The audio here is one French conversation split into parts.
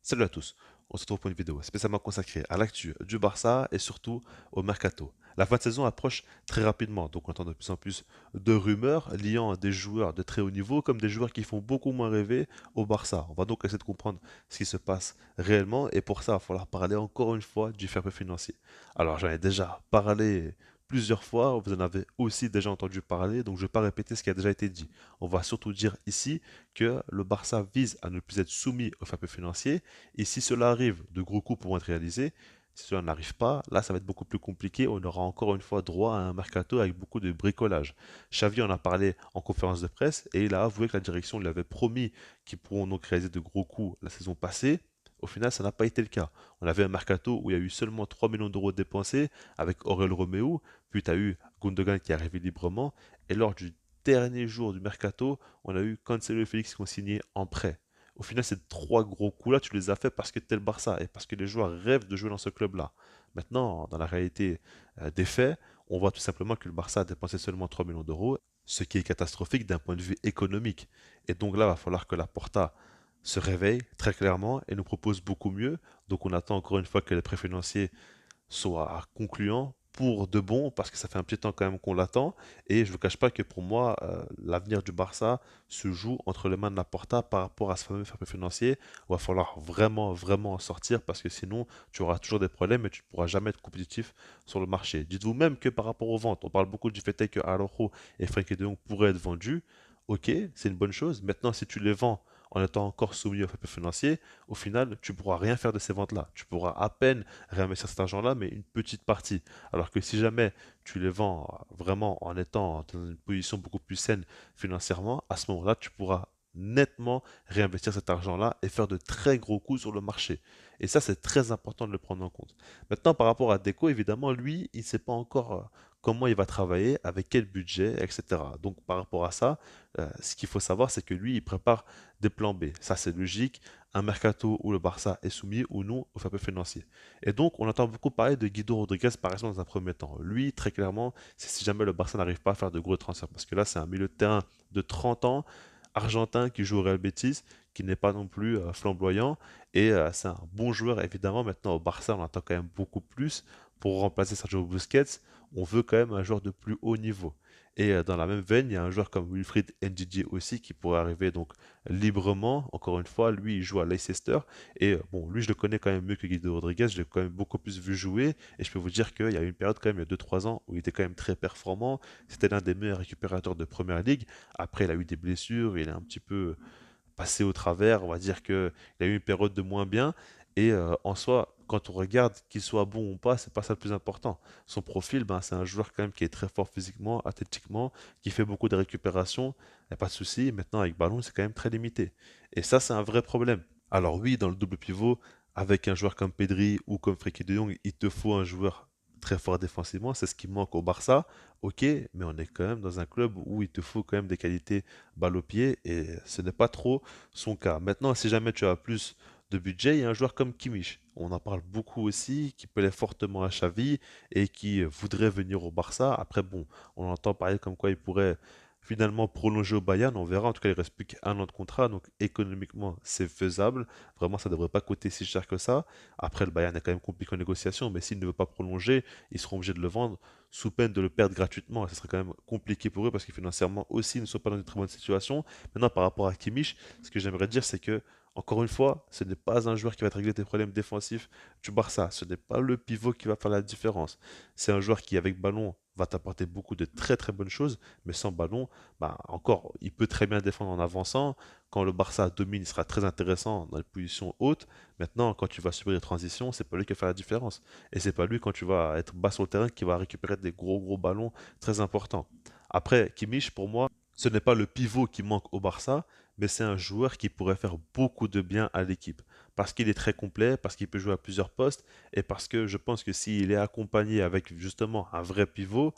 Salut à tous, on se retrouve pour une vidéo spécialement consacrée à l'actu du Barça et surtout au mercato. La fin de saison approche très rapidement, donc on entend de plus en plus de rumeurs liant des joueurs de très haut niveau comme des joueurs qui font beaucoup moins rêver au Barça. On va donc essayer de comprendre ce qui se passe réellement et pour ça, il va falloir parler encore une fois du fair play financier. Alors j'en ai déjà parlé plusieurs fois, vous en avez aussi déjà entendu parler, donc je ne vais pas répéter ce qui a déjà été dit. On va surtout dire ici que le Barça vise à ne plus être soumis au fair play financier et si cela arrive, de gros coups pourront être réalisés. Si cela n'arrive pas, là, ça va être beaucoup plus compliqué. On aura encore une fois droit à un mercato avec beaucoup de bricolage. Xavi en a parlé en conférence de presse et il a avoué que la direction lui avait promis qu'ils pourront donc réaliser de gros coups la saison passée. Au final, ça n'a pas été le cas. On avait un mercato où il y a eu seulement 3 millions d'euros dépensés avec Aurel Romeo, puis tu as eu Gundogan qui est arrivé librement, et lors du dernier jour du mercato, on a eu Cancelo et Félix qui ont signé en prêt. Au final, ces trois gros coups-là, tu les as fait parce que tu es le Barça et parce que les joueurs rêvent de jouer dans ce club-là. Maintenant, dans la réalité des faits, on voit tout simplement que le Barça a dépensé seulement 3 millions d'euros, ce qui est catastrophique d'un point de vue économique. Et donc là, il va falloir que la Porta se réveille très clairement et nous propose beaucoup mieux. Donc on attend encore une fois que les prêts financiers soit concluant pour de bon, parce que ça fait un petit temps quand même qu'on l'attend. Et je ne vous cache pas que pour moi, l'avenir du Barça se joue entre les mains de Laporta par rapport à ce fameux fair play financier. Il va falloir vraiment, vraiment en sortir, parce que sinon, tu auras toujours des problèmes et tu ne pourras jamais être compétitif sur le marché. Dites-vous même que par rapport aux ventes, on parle beaucoup du fait que Araujo et Frenkie de Jong pourraient être vendus. Ok, c'est une bonne chose. Maintenant, si tu les vends en étant encore soumis au fair play financier, au final, tu ne pourras rien faire de ces ventes-là. Tu pourras à peine réinvestir cet argent-là, mais une petite partie. Alors que si jamais tu les vends vraiment en étant dans une position beaucoup plus saine financièrement, à ce moment-là, tu pourras nettement réinvestir cet argent-là et faire de très gros coups sur le marché. Et ça, c'est très important de le prendre en compte. Maintenant, par rapport à Deco, évidemment, lui, il ne sait pas encore comment il va travailler, avec quel budget, etc. Donc, par rapport à ça, ce qu'il faut savoir, c'est que lui, il prépare des plans B. Ça, c'est logique. Un mercato où le Barça est soumis ou non au fair play financier. Et donc, on entend beaucoup parler de Guido Rodriguez, par exemple, dans un premier temps. Lui, très clairement, c'est si jamais le Barça n'arrive pas à faire de gros transferts. Parce que là, c'est un milieu de terrain de 30 ans, argentin, qui joue au Real Betis, qui n'est pas non plus flamboyant. Et c'est un bon joueur, évidemment. Maintenant, au Barça, on attend quand même beaucoup plus. Pour remplacer Sergio Busquets, on veut quand même un joueur de plus haut niveau. Et dans la même veine, il y a un joueur comme Wilfried Ndidi aussi qui pourrait arriver donc librement. Encore une fois, lui, il joue à Leicester. Et bon, lui, je le connais quand même mieux que Guido Rodriguez. Je l'ai quand même beaucoup plus vu jouer. Et je peux vous dire qu'il y a eu une période quand même, il y a 2-3 ans, où il était quand même très performant. C'était l'un des meilleurs récupérateurs de Première Ligue. Après, il a eu des blessures. Il est un petit peu passé au travers. On va dire qu'il a eu une période de moins bien. Et en soi, quand on regarde qu'il soit bon ou pas, c'est pas ça le plus important. Son profil, ben, c'est un joueur quand même qui est très fort physiquement, athlétiquement, qui fait beaucoup de récupération. Il n'y a pas de souci. Maintenant, avec ballon, c'est quand même très limité. Et ça, c'est un vrai problème. Alors oui, dans le double pivot, avec un joueur comme Pedri ou comme Frenkie de Jong, il te faut un joueur très fort défensivement. C'est ce qui manque au Barça. Ok, mais on est quand même dans un club où il te faut quand même des qualités balle au pied et ce n'est pas trop son cas. Maintenant, si jamais tu as plus de budget, il y a un joueur comme Kimmich. On en parle beaucoup aussi, qui plaît fortement à Xavi et qui voudrait venir au Barça. Après, bon, on entend parler comme quoi il pourrait finalement prolonger au Bayern. On verra. En tout cas, il reste plus qu'un an de contrat, donc économiquement, c'est faisable. Vraiment, ça ne devrait pas coûter si cher que ça. Après, le Bayern est quand même compliqué en négociation, mais s'il ne veut pas prolonger, ils seront obligés de le vendre sous peine de le perdre gratuitement. Et ce serait quand même compliqué pour eux parce que financièrement aussi, ils ne sont pas dans une très bonne situation. Maintenant, par rapport à Kimmich, ce que j'aimerais dire, c'est que, encore une fois, ce n'est pas un joueur qui va te régler tes problèmes défensifs du Barça. Ce n'est pas le pivot qui va faire la différence. C'est un joueur qui, avec ballon, va t'apporter beaucoup de très très bonnes choses, mais sans ballon, bah, encore, il peut très bien défendre en avançant. Quand le Barça domine, il sera très intéressant dans les positions hautes. Maintenant, quand tu vas subir les transitions, c'est pas lui qui va faire la différence. Et c'est pas lui, quand tu vas être bas sur le terrain, qui va récupérer des gros gros ballons très importants. Après, Kimmich, pour moi, ce n'est pas le pivot qui manque au Barça, mais c'est un joueur qui pourrait faire beaucoup de bien à l'équipe. Parce qu'il est très complet, parce qu'il peut jouer à plusieurs postes, et parce que je pense que s'il est accompagné avec justement un vrai pivot,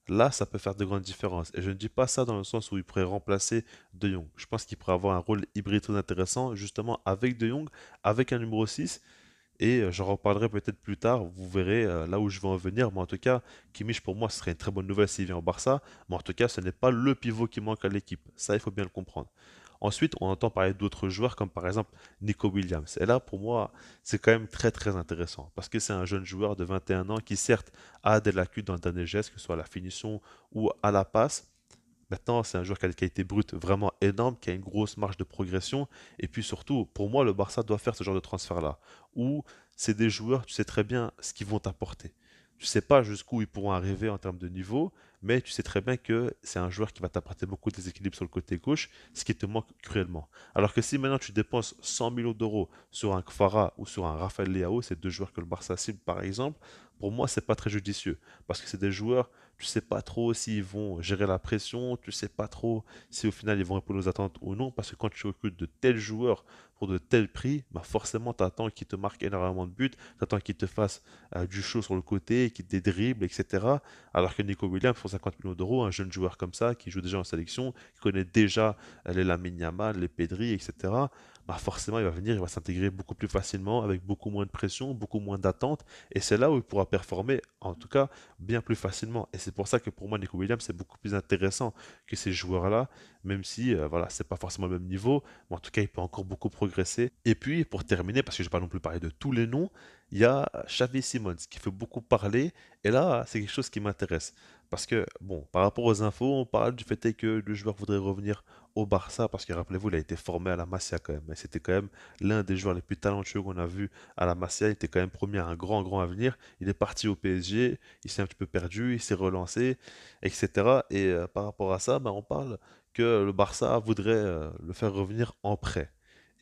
là, ça peut faire de grandes différences. Et je ne dis pas ça dans le sens où il pourrait remplacer De Jong. Je pense qu'il pourrait avoir un rôle hybride très intéressant, justement avec De Jong, avec un numéro 6. Et j'en reparlerai peut-être plus tard, vous verrez là où je veux en venir. Mais en tout cas, Kimmich pour moi, ce serait une très bonne nouvelle s'il vient au Barça. Mais en tout cas, ce n'est pas le pivot qui manque à l'équipe. Ça, il faut bien le comprendre. Ensuite, on entend parler d'autres joueurs comme par exemple Nico Williams. Et là, pour moi, c'est quand même très très intéressant parce que c'est un jeune joueur de 21 ans qui certes a des lacunes dans le dernier geste, que ce soit à la finition ou à la passe. Maintenant, c'est un joueur qui a des qualités brutes vraiment énormes, qui a une grosse marge de progression. Et puis surtout, pour moi, le Barça doit faire ce genre de transfert-là, où c'est des joueurs, tu sais très bien ce qu'ils vont t'apporter. Tu sais pas jusqu'où ils pourront arriver en termes de niveau, mais tu sais très bien que c'est un joueur qui va t'apporter beaucoup de déséquilibre sur le côté gauche, ce qui te manque cruellement. Alors que si maintenant tu dépenses 100 millions d'euros sur un Kfara ou sur un Rafael Leao, ces deux joueurs que le Barça cible par exemple, pour moi, c'est pas très judicieux. Parce que c'est des joueurs, tu sais pas trop s'ils vont gérer la pression, tu sais pas trop si au final ils vont répondre aux attentes ou non, parce que quand tu recrutes de tels joueurs pour de tels prix, bah forcément tu attends qu'ils te marquent énormément de buts, tu attends qu'ils te fassent du show sur le côté, qu'ils te dribblent, etc. Alors que Nico Williams, pour 50 millions d'euros, un jeune joueur comme ça, qui joue déjà en sélection, qui connaît déjà les Lamine Yamal, les Pedri, etc., bah forcément il va venir, il va s'intégrer beaucoup plus facilement, avec beaucoup moins de pression, beaucoup moins d'attente, et c'est là où il pourra performer, en tout cas, bien plus facilement. Et c'est pour ça que pour moi, Nico Williams, c'est beaucoup plus intéressant que ces joueurs-là, même si, voilà, c'est pas forcément le même niveau, mais en tout cas, il peut encore beaucoup progresser. Et puis, pour terminer, parce que je vais pas non plus parler de tous les noms, il y a Xavi Simons qui fait beaucoup parler, et là, c'est quelque chose qui m'intéresse. Parce que, bon, par rapport aux infos, on parle du fait que le joueur voudrait revenir au Barça, parce que rappelez-vous, il a été formé à la Masia quand même. Et c'était quand même l'un des joueurs les plus talentueux qu'on a vu à la Masia. Il était quand même promis à un grand avenir. Il est parti au PSG, il s'est un petit peu perdu, il s'est relancé, etc. Et par rapport à ça, ben, on parle que le Barça voudrait le faire revenir en prêt.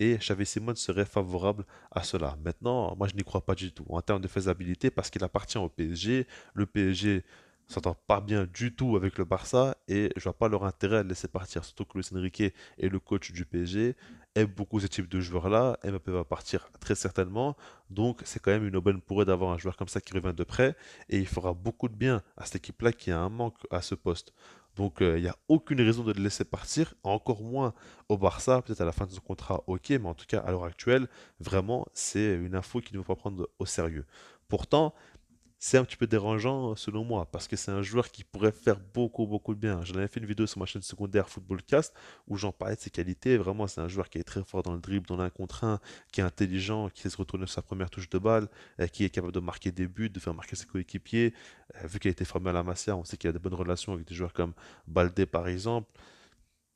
Et Xavi Simons serait favorable à cela. Maintenant, moi je n'y crois pas du tout en termes de faisabilité parce qu'il appartient au PSG. Le PSG s'entend pas bien du tout avec le Barça et je vois pas leur intérêt à le laisser partir. Surtout que Luis Enrique est le coach du PSG, aime beaucoup ce type de joueurs-là. Mbappé va partir très certainement. Donc c'est quand même une aubaine pour eux d'avoir un joueur comme ça qui revient de près et il fera beaucoup de bien à cette équipe-là qui a un manque à ce poste. Donc il n'y a aucune raison de le laisser partir, encore moins au Barça, peut-être à la fin de son contrat, ok, mais en tout cas à l'heure actuelle, vraiment c'est une info qu'il ne faut pas prendre au sérieux. Pourtant, c'est un petit peu dérangeant selon moi parce que c'est un joueur qui pourrait faire beaucoup de bien. J'en avais fait une vidéo sur ma chaîne secondaire Footballcast où j'en parlais de ses qualités. Vraiment, c'est un joueur qui est très fort dans le dribble, dans l'un contre un, qui est intelligent, qui sait se retourner sur sa première touche de balle, qui est capable de marquer des buts, de faire marquer ses coéquipiers. Vu qu'il a été formé à la Masia, on sait qu'il a de bonnes relations avec des joueurs comme Baldé par exemple.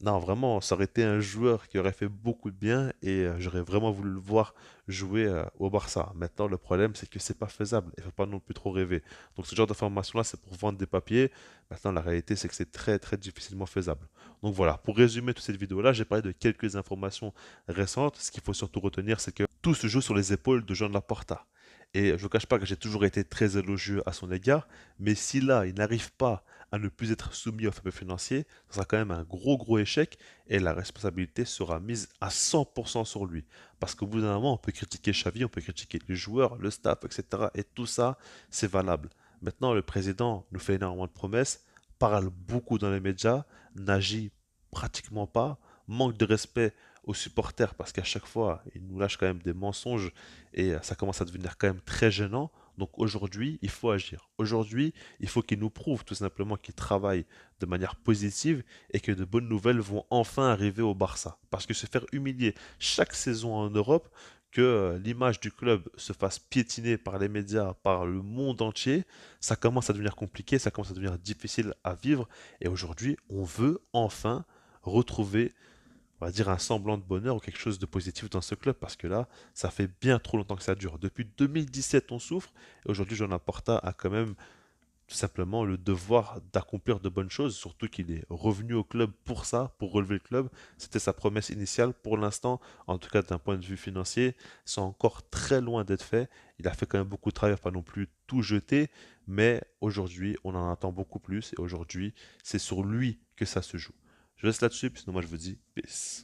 Non, vraiment, ça aurait été un joueur qui aurait fait beaucoup de bien et j'aurais vraiment voulu le voir jouer au Barça. Maintenant, le problème, c'est que c'est pas faisable. Il ne faut pas non plus trop rêver. Donc, ce genre d'information-là, c'est pour vendre des papiers. Maintenant, la réalité, c'est que c'est très difficilement faisable. Donc voilà, pour résumer toute cette vidéo-là, j'ai parlé de quelques informations récentes. Ce qu'il faut surtout retenir, c'est que tout se joue sur les épaules de Jean Laporta. Et je ne vous cache pas que j'ai toujours été très élogieux à son égard, mais si là, il n'arrive pas à ne plus être soumis aux faits financiers, ce sera quand même un gros échec et la responsabilité sera mise à 100% sur lui. Parce qu'au bout d'un moment, on peut critiquer Xavi, on peut critiquer les joueurs, le staff, etc. Et tout ça, c'est valable. Maintenant, le président nous fait énormément de promesses, parle beaucoup dans les médias, n'agit pratiquement pas, manque de respect aux supporters parce qu'à chaque fois, il nous lâche quand même des mensonges et ça commence à devenir quand même très gênant. Donc aujourd'hui, il faut agir. Aujourd'hui, il faut qu'il nous prouve tout simplement qu'il travaille de manière positive et que de bonnes nouvelles vont enfin arriver au Barça. Parce que se faire humilier chaque saison en Europe, que l'image du club se fasse piétiner par les médias, par le monde entier, ça commence à devenir compliqué, ça commence à devenir difficile à vivre. Et aujourd'hui, on veut enfin retrouver, on va dire, un semblant de bonheur ou quelque chose de positif dans ce club parce que là, ça fait bien trop longtemps que ça dure. Depuis 2017, on souffre et aujourd'hui, Jean Laporta a quand même tout simplement le devoir d'accomplir de bonnes choses, surtout qu'il est revenu au club pour ça, pour relever le club. C'était sa promesse initiale. Pour l'instant, en tout cas d'un point de vue financier, c'est encore très loin d'être fait. Il a fait quand même beaucoup de travail, pas non plus tout jeter, mais aujourd'hui, on en attend beaucoup plus et aujourd'hui, c'est sur lui que ça se joue. Je laisse là-dessus, puis sinon moi je vous dis peace.